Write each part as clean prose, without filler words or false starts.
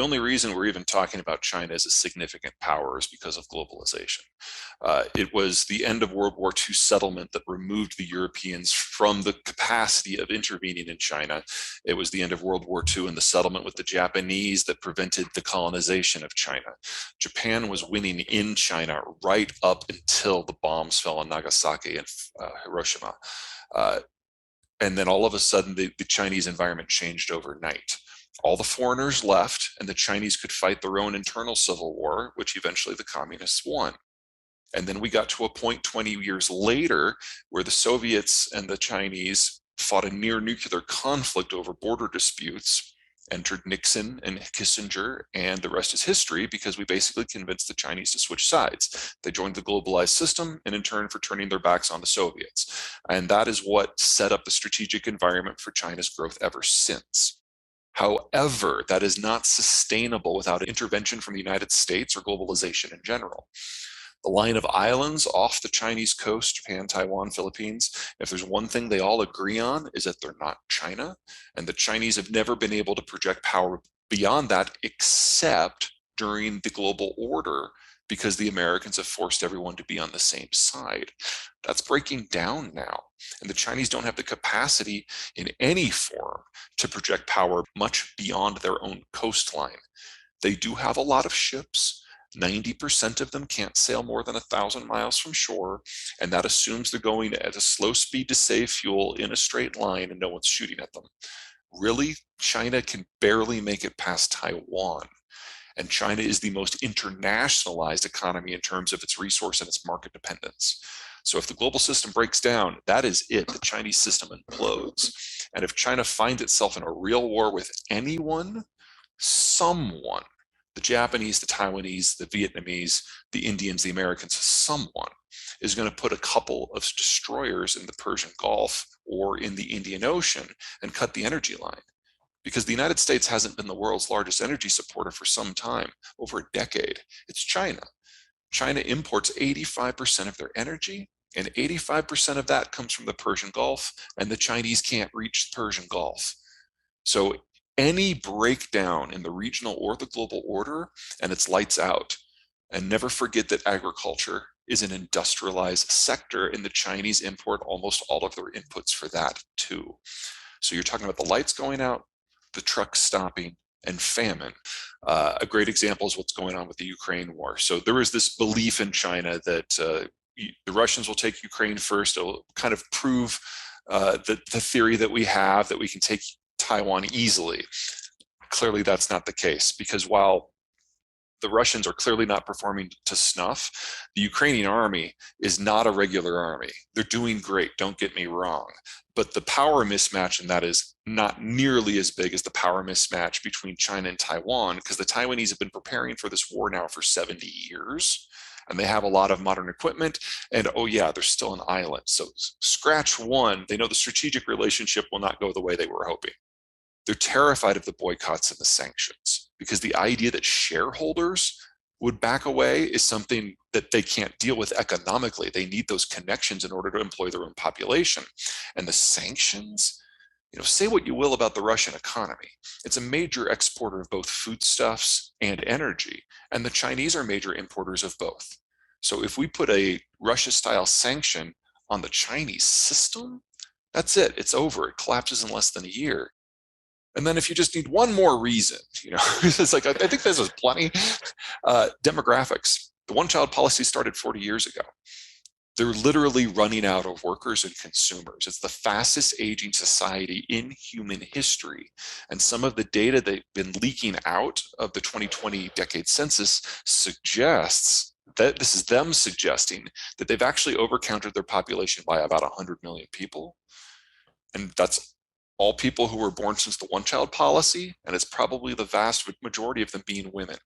The only reason we're even talking about China as a significant power is because of globalization. It was the end of World War II settlement that removed the Europeans from the capacity of intervening in China. It was the end of World War II and the settlement with the Japanese that prevented the colonization of China. Japan was winning in China right up until the bombs fell on Nagasaki and Hiroshima. And then all of a sudden, the Chinese environment changed overnight. All the foreigners left, and the Chinese could fight their own internal civil war, which eventually the communists won. And then we got to a point 20 years later where the Soviets and the Chinese fought a near nuclear conflict over border disputes, entered Nixon and Kissinger, and the rest is history because we basically convinced the Chinese to switch sides. They joined the globalized system and in turn for turning their backs on the Soviets. And that is what set up the strategic environment for China's growth ever since. However, that is not sustainable without intervention from the United States or globalization in general. The line of islands off the Chinese coast, Japan, Taiwan, Philippines, if there's one thing they all agree on is that they're not China, and the Chinese have never been able to project power beyond that except during the global order because the Americans have forced everyone to be on the same side. That's breaking down now, and the Chinese don't have the capacity in any form to project power much beyond their own coastline. They do have a lot of ships. 90% of them can't sail more than 1,000 miles from shore, and that assumes they're going at a slow speed to save fuel in a straight line and no one's shooting at them. Really, China can barely make it past Taiwan, and China is the most internationalized economy in terms of its resource and its market dependence. So if the global system breaks down, that is it. The Chinese system implodes. And if China finds itself in a real war with anyone, someone, the Japanese, the Taiwanese, the Vietnamese, the Indians, the Americans, someone is going to put a couple of destroyers in the Persian Gulf or in the Indian Ocean and cut the energy line. Because the United States hasn't been the world's largest energy supporter for some time, over a decade. It's China. China imports 85% of their energy, and 85% of that comes from the Persian Gulf, and the Chinese can't reach the Persian Gulf. So any breakdown in the regional or the global order, and it's lights out. And never forget that agriculture is an industrialized sector, and the Chinese import almost all of their inputs for that too. So you're talking about the lights going out, the trucks stopping, and famine. A great example is what's going on with the Ukraine war. So there is this belief in China that the Russians will take Ukraine first. It'll kind of prove the theory that we have that we can take Taiwan easily. Clearly, that's not the case, because while the Russians are clearly not performing to snuff, the Ukrainian army is not a regular army. They're doing great, don't get me wrong, but the power mismatch in that is not nearly as big as the power mismatch between China and Taiwan, because the Taiwanese have been preparing for this war now for 70 years. And they have a lot of modern equipment, and oh yeah, they're still an island. So scratch one, they know the strategic relationship will not go the way they were hoping. They're terrified of the boycotts and the sanctions because the idea that shareholders would back away is something that they can't deal with economically. They need those connections in order to employ their own population. And the sanctions, say what you will about the Russian economy. It's a major exporter of both foodstuffs and energy, and the Chinese are major importers of both. So if we put a Russia-style sanction on the Chinese system, that's it. It's over. It collapses in less than a year. And then if you just need one more reason, it's like, I think this is plenty. Demographics. The one-child policy started 40 years ago. They're literally running out of workers and consumers. It's the fastest aging society in human history. And some of the data they've been leaking out of the 2020 decade census suggests that this is them suggesting that they've actually overcounted their population by about 100 million people. And that's all people who were born since the one-child policy, and it's probably the vast majority of them being women.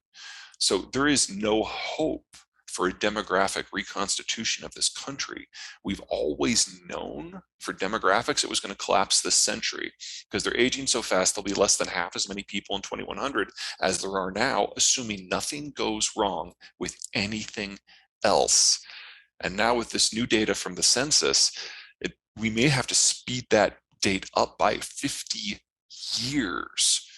So there is no hope for a demographic reconstitution of this country. We've always known for demographics it was going to collapse this century because they're aging so fast, there'll be less than half as many people in 2100 as there are now, assuming nothing goes wrong with anything else. And now with this new data from the census, we may have to speed that date up by 50 years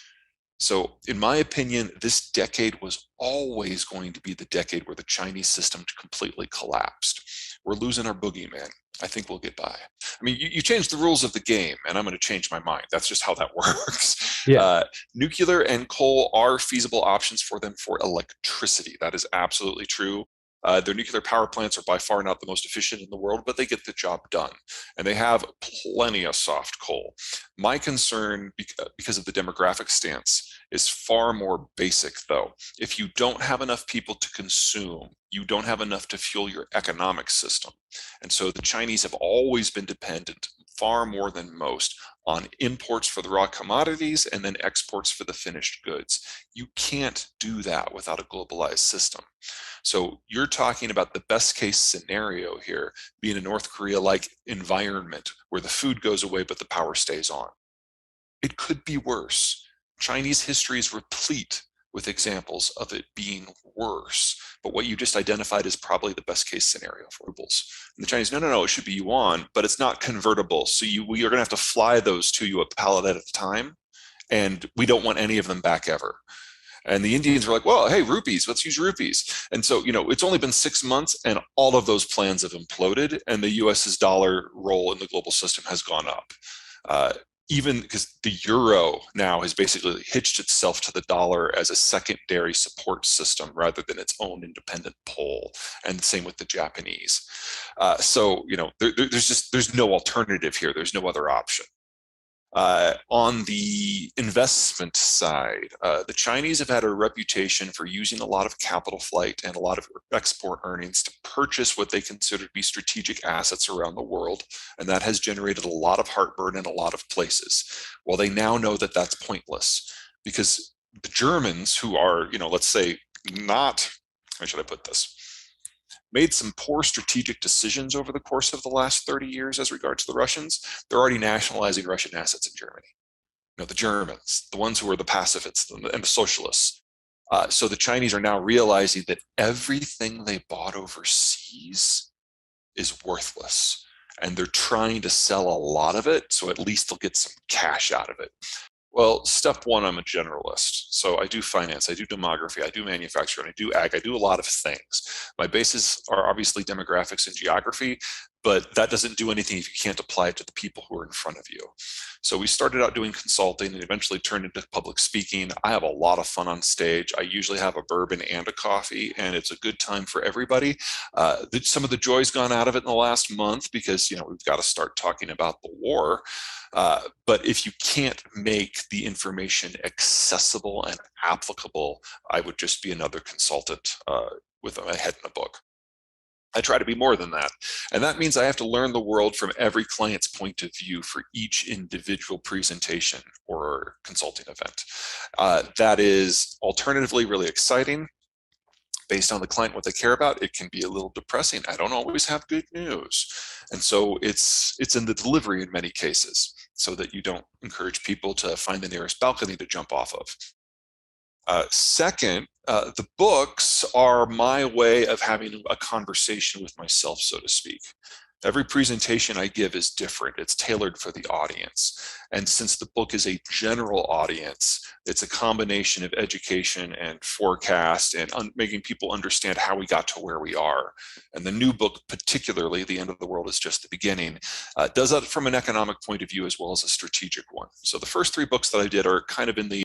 So, in my opinion, this decade was always going to be the decade where the Chinese system completely collapsed. We're losing our boogeyman. I think we'll get by. I mean, you change the rules of the game, and I'm going to change my mind. That's just how that works. Yeah. Nuclear and coal are feasible options for them for electricity. That is absolutely true. Their nuclear power plants are by far not the most efficient in the world, but they get the job done. And they have plenty of soft coal. My concern, because of the demographic stance, is far more basic, though. If you don't have enough people to consume, you don't have enough to fuel your economic system. And so the Chinese have always been dependent, far more than most, on imports for the raw commodities and then exports for the finished goods. You can't do that without a globalized system. So you're talking about the best case scenario here being a North Korea-like environment where the food goes away but the power stays on. It could be worse. Chinese history is replete with examples of it being worse. But what you just identified is probably the best case scenario for rubles. And the Chinese, no, it should be yuan, but it's not convertible. So we are going to have to fly those to you a pallet at a time. And we don't want any of them back ever. And the Indians were like, well, hey, rupees, let's use rupees. And so, it's only been 6 months and all of those plans have imploded and the US's dollar role in the global system has gone up. Even because the euro now has basically hitched itself to the dollar as a secondary support system rather than its own independent pole, and the same with the Japanese. So there's no alternative here. There's no other option. On the investment side, the Chinese have had a reputation for using a lot of capital flight and a lot of export earnings to purchase what they consider to be strategic assets around the world, and that has generated a lot of heartburn in a lot of places. Well, they now know that that's pointless because the Germans, who are, let's say, not, how should I put this? Made some poor strategic decisions over the course of the last 30 years as regards to the Russians. They're already nationalizing Russian assets in Germany. The Germans, the ones who are the pacifists and the socialists. So the Chinese are now realizing that everything they bought overseas is worthless. And they're trying to sell a lot of it, so at least they'll get some cash out of it. Well, step one, I'm a generalist. So I do finance, I do demography, I do manufacturing, I do ag, I do a lot of things. My bases are obviously demographics and geography, but that doesn't do anything if you can't apply it to the people who are in front of you. So we started out doing consulting and eventually turned into public speaking. I have a lot of fun on stage. I usually have a bourbon and a coffee, and it's a good time for everybody. Some of the joy's gone out of it in the last month because, we've got to start talking about the war. But if you can't make the information accessible and applicable, I would just be another consultant with a head in a book. I try to be more than that. And that means I have to learn the world from every client's point of view for each individual presentation or consulting event. That is alternatively really exciting. Based on the client, what they care about, it can be a little depressing. I don't always have good news. And so it's in the delivery in many cases, so that you don't encourage people to find the nearest balcony to jump off of. Second, the books are my way of having a conversation with myself, so to speak. Every presentation I give is different. It's tailored for the audience. And since the book is a general audience, it's a combination of education and forecast and making people understand how we got to where we are. And the new book, particularly, The End of the World is Just the Beginning, does that from an economic point of view as well as a strategic one. So the first three books that I did are kind of in the